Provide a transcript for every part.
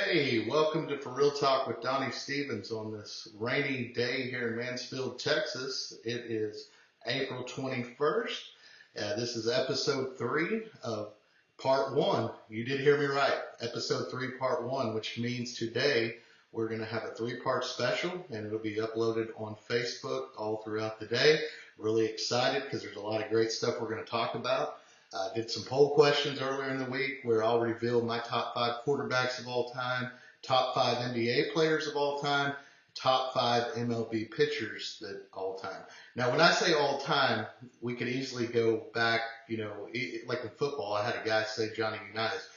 Hey, welcome to For Real Talk with Donnie Stevens on this rainy day here in Mansfield, Texas. It is April 21st. This is episode 3 of part 1. You did hear me right. Episode 3, part 1, which means today we're going to have a 3-part special and it'll be uploaded on Facebook all throughout the day. Really excited because there's a lot of great stuff we're going to talk about. Did some poll questions earlier in the week where I'll reveal my top 5 quarterbacks of all time, top 5 NBA players of all time, top 5 MLB pitchers of all time. Now, when I say all time, we could easily go back, like in football, I had a guy say Johnny Unitas.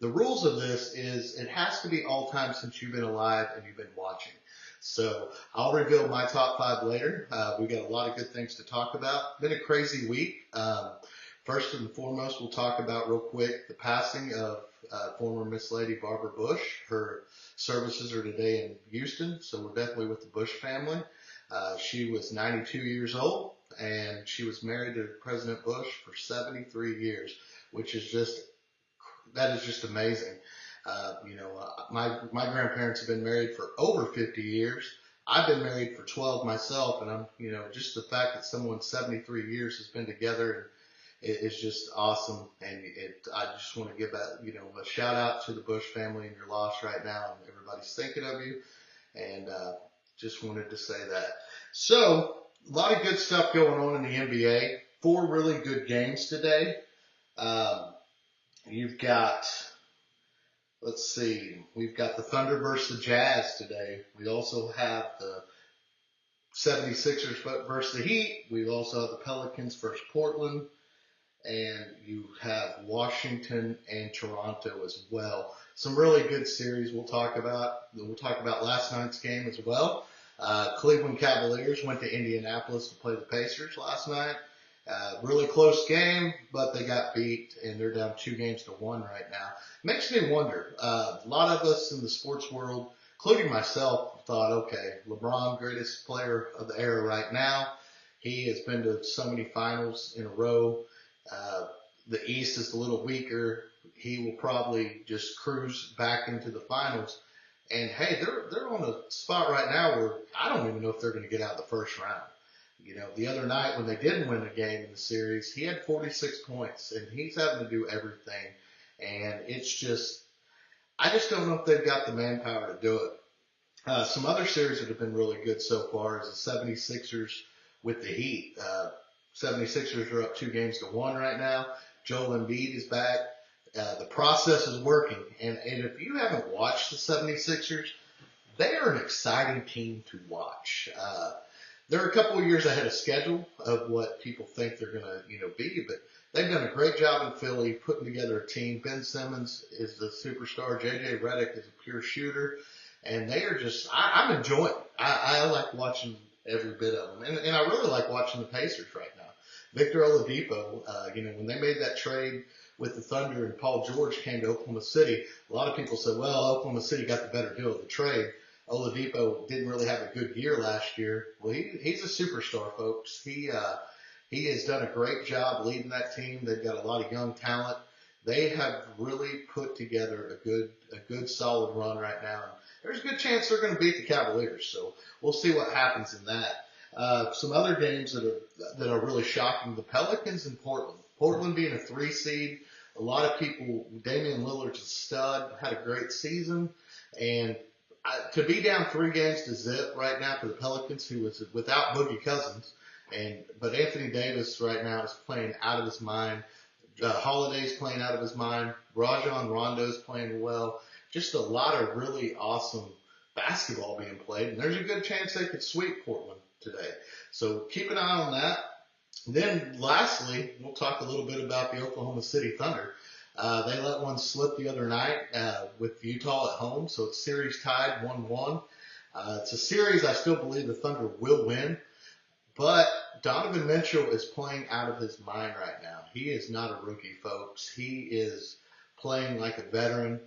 The rules of this is it has to be all time since you've been alive and you've been watching. So I'll reveal my top 5 later. We got a lot of good things to talk about. Been a crazy week. First and foremost, we'll talk about real quick the passing of former Miss Lady Barbara Bush. Her services are today in Houston, so we're definitely with the Bush family. She was 92 years old, and she was married to President Bush for 73 years, which is that is just amazing. My grandparents have been married for over 50 years. I've been married for 12 myself, and I'm, just the fact that someone 73 years has been together it's just awesome, and I just want to give a shout out to the Bush family and your loss right now, and everybody's thinking of you, and just wanted to say that. So, a lot of good stuff going on in the NBA. 4 really good games today. You've got, we've got the Thunder versus the Jazz today. We also have the 76ers versus the Heat. We also have the Pelicans versus Portland. And you have Washington and Toronto as well. Some really good series we'll talk about. We'll talk about last night's game as well. Cleveland Cavaliers went to Indianapolis to play the Pacers last night. Really close game, but they got beat, and they're down 2-1 right now. Makes me wonder. A lot of us in the sports world, including myself, thought, okay, LeBron, greatest player of the era right now. He has been to so many finals in a row. The East is a little weaker. He will probably just cruise back into the finals. And hey, they're on a spot right now where I don't even know if they're going to get out of the first round. The other night when they didn't win a game in the series, he had 46 points, and he's having to do everything. And I just don't know if they've got the manpower to do it. Some other series that have been really good so far is the 76ers with the Heat. 76ers are up 2-1 right now. Joel Embiid is back. The process is working. And if you haven't watched the 76ers, they are an exciting team to watch. They're a couple of years ahead of schedule of what people think they're going to, be, but they've done a great job in Philly putting together a team. Ben Simmons is the superstar. JJ Redick is a pure shooter. And they are I'm enjoying it. I like watching every bit of them. And I really like watching the Pacers right now. Victor Oladipo, when they made that trade with the Thunder and Paul George came to Oklahoma City, a lot of people said, well, Oklahoma City got the better deal of the trade. Oladipo didn't really have a good year last year. Well, he's a superstar, folks. He has done a great job leading that team. They've got a lot of young talent. They have really put together a good solid run right now. And there's a good chance they're going to beat the Cavaliers. So we'll see what happens in that. Some other games that are really shocking: the Pelicans and Portland. Portland being a 3 seed. A lot of people, Damian Lillard's a stud, had a great season, and to be down 3-0 right now for the Pelicans, who was without Boogie Cousins, but Anthony Davis right now is playing out of his mind. Holiday's playing out of his mind. Rajon Rondo's playing well. Just a lot of really awesome basketball being played, and there's a good chance they could sweep Portland today. So keep an eye on that. Then lastly, we'll talk a little bit about the Oklahoma City Thunder. They let one slip the other night with Utah at home, so it's series tied 1-1. It's a series I still believe the Thunder will win, but Donovan Mitchell is playing out of his mind right now. He is not a rookie, folks. He is playing like a veteran.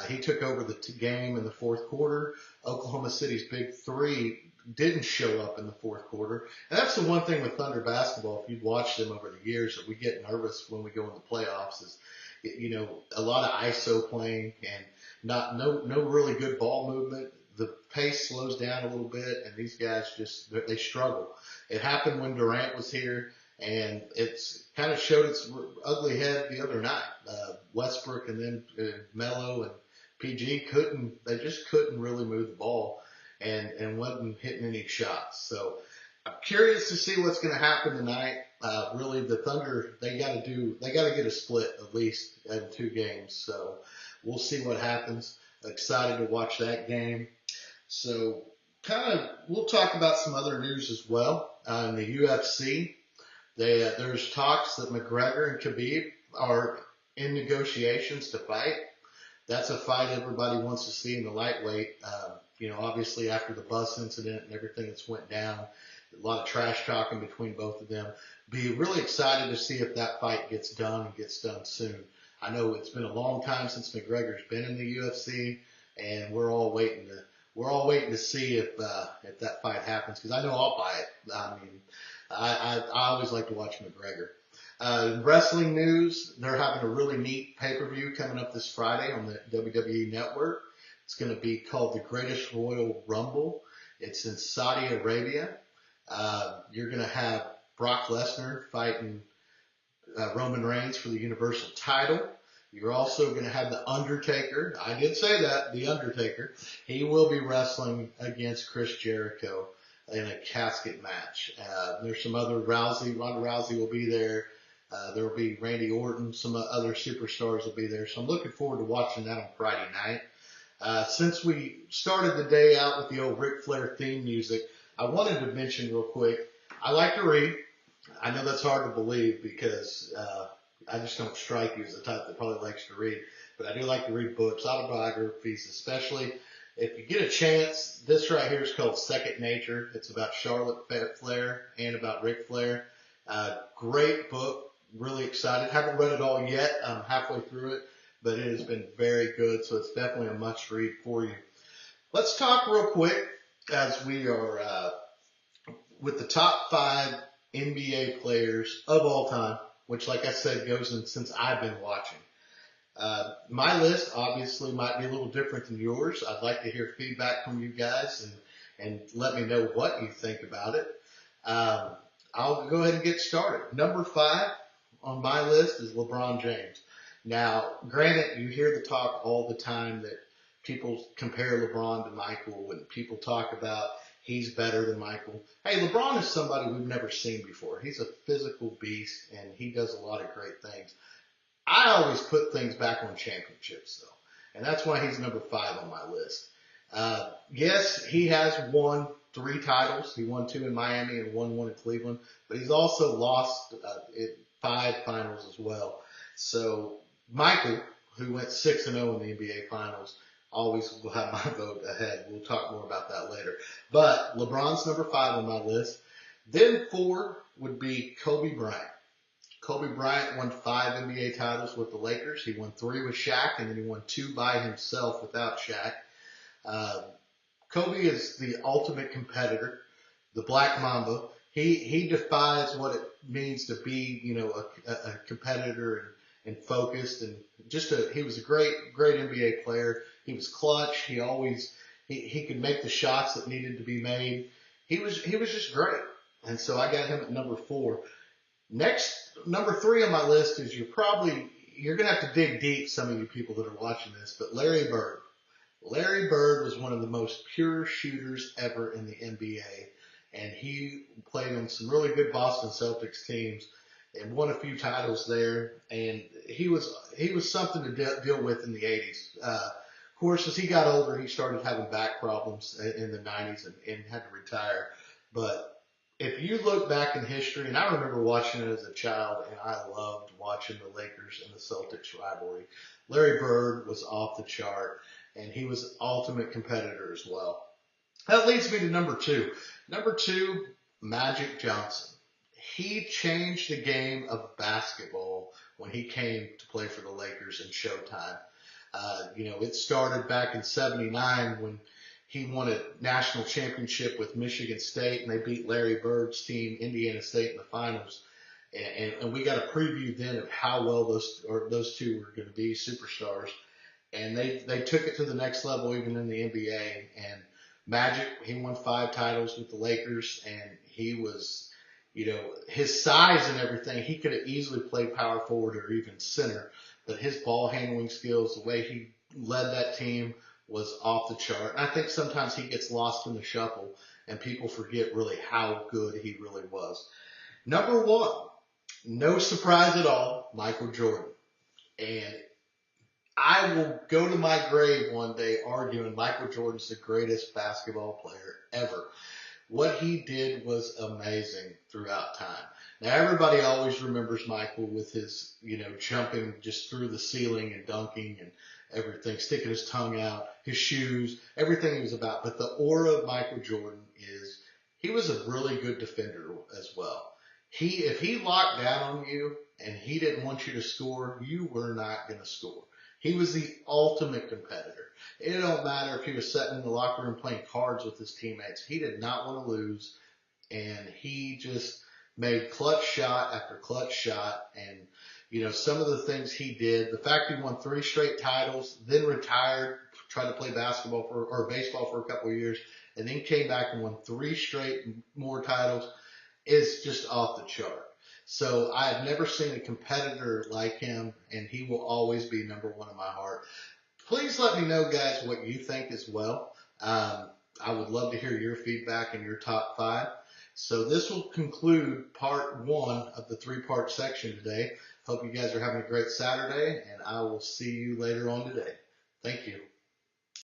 He took over the game in the fourth quarter. Oklahoma City's big 3 didn't show up in the fourth quarter. And that's the one thing with Thunder basketball, if you've watched them over the years, that we get nervous when we go in the playoffs is, a lot of ISO playing, and no really good ball movement. The pace slows down a little bit, and these guys they struggle. It happened when Durant was here, and it's kind of showed its ugly head the other night. Westbrook and then Melo and PG just couldn't really move the ball, and wasn't hitting any shots. So I'm curious to see what's going to happen tonight. Really, the Thunder, they got to get a split at least in 2 games. So we'll see what happens. Excited to watch that game. So we'll talk about some other news as well. In the UFC, there's talks that McGregor and Khabib are in negotiations to fight. That's a fight everybody wants to see in the lightweight. Obviously after the bus incident and everything that's went down, a lot of trash talking between both of them. Be really excited to see if that fight gets done and gets done soon. I know it's been a long time since McGregor's been in the UFC, and we're all waiting to see if that fight happens, because I know I'll buy it. I mean, I always like to watch McGregor. Wrestling news, they're having a really neat pay-per-view coming up this Friday on the WWE Network. It's going to be called the Greatest Royal Rumble. It's in Saudi Arabia. You're going to have Brock Lesnar fighting Roman Reigns for the Universal title. You're also going to have The Undertaker. I did say that, The Undertaker. He will be wrestling against Chris Jericho in a casket match. There's some other Ronda Rousey will be there. There will be Randy Orton. Some other superstars will be there. So I'm looking forward to watching that on Friday night. Since we started the day out with the old Ric Flair theme music, I wanted to mention real quick, I like to read. I know that's hard to believe because I just don't strike you as the type that probably likes to read. But I do like to read books, autobiographies, especially if you get a chance. This right here is called Second Nature. It's about Charlotte Flair and about Ric Flair. Great book. Really excited. Haven't read it all yet. I'm halfway through it, but it has been very good. So it's definitely a must read for you. Let's talk real quick as we are with the top 5 NBA players of all time, which, like I said, goes in since I've been watching. My list obviously might be a little different than yours. I'd like to hear feedback from you guys and let me know what you think about it. I'll go ahead and get started. Number 5 on my list is LeBron James. Now, granted, you hear the talk all the time that people compare LeBron to Michael, when people talk about he's better than Michael. Hey, LeBron is somebody we've never seen before. He's a physical beast, and he does a lot of great things. I always put things back on championships, though, and that's why he's number 5 on my list. Yes, he has won 3 titles. He won 2 in Miami and won 1 in Cleveland, but he's also lost 5 finals as well. So Michael, who went 6-0 in the NBA Finals, always will have my vote ahead. We'll talk more about that later. But LeBron's number 5 on my list. Then 4 would be Kobe Bryant. Kobe Bryant won 5 NBA titles with the Lakers. He won 3 with Shaq, and then he won 2 by himself without Shaq. Kobe is the ultimate competitor, the Black Mamba. He defies what it means to be, a competitor and focused, and he was a great NBA player. He was clutch. He could make the shots that needed to be made. He was just great. And so I got him at number 4. Next, number 3 on my list is you're going to have to dig deep, some of you people that are watching this, but Larry Bird. Larry Bird was one of the most pure shooters ever in the NBA, and he played on some really good Boston Celtics teams and won a few titles there, and he was something to deal with in the 80s. Of course, as he got older, he started having back problems in the 90s and had to retire. But if you look back in history, and I remember watching it as a child, and I loved watching the Lakers and the Celtics rivalry. Larry Bird was off the chart, and he was an ultimate competitor as well. That leads me to number 2. Number 2, Magic Johnson. He changed the game of basketball when he came to play for the Lakers in Showtime. It started back in '79 when he won a national championship with Michigan State, and they beat Larry Bird's team, Indiana State, in the finals. And we got a preview then of how well those 2 were going to be superstars. and they took it to the next level even in the NBA. And Magic, he won 5 titles with the Lakers, and he was, his size and everything, he could have easily played power forward or even center, but his ball handling skills, the way he led that team was off the chart. And I think sometimes he gets lost in the shuffle and people forget really how good he really was. Number one, no surprise at all, Michael Jordan. And I will go to my grave one day arguing Michael Jordan's the greatest basketball player ever. What he did was amazing throughout time. Now everybody always remembers Michael with his, jumping just through the ceiling and dunking and everything, sticking his tongue out, his shoes, everything he was about. But the aura of Michael Jordan is he was a really good defender as well. If he locked down on you and he didn't want you to score, you were not going to score. He was the ultimate competitor. It don't matter if he was sitting in the locker room playing cards with his teammates. He did not want to lose, and he just made clutch shot after clutch shot. And, some of the things he did, the fact he won 3 straight titles, then retired, tried to play basketball or baseball for a couple of years, and then came back and won 3 straight more titles is just off the chart. So I have never seen a competitor like him, and he will always be number one in my heart. Please let me know, guys, what you think as well. I would love to hear your feedback and your top 5. So this will conclude part 1 of the 3-part section today. Hope you guys are having a great Saturday, and I will see you later on today. Thank you.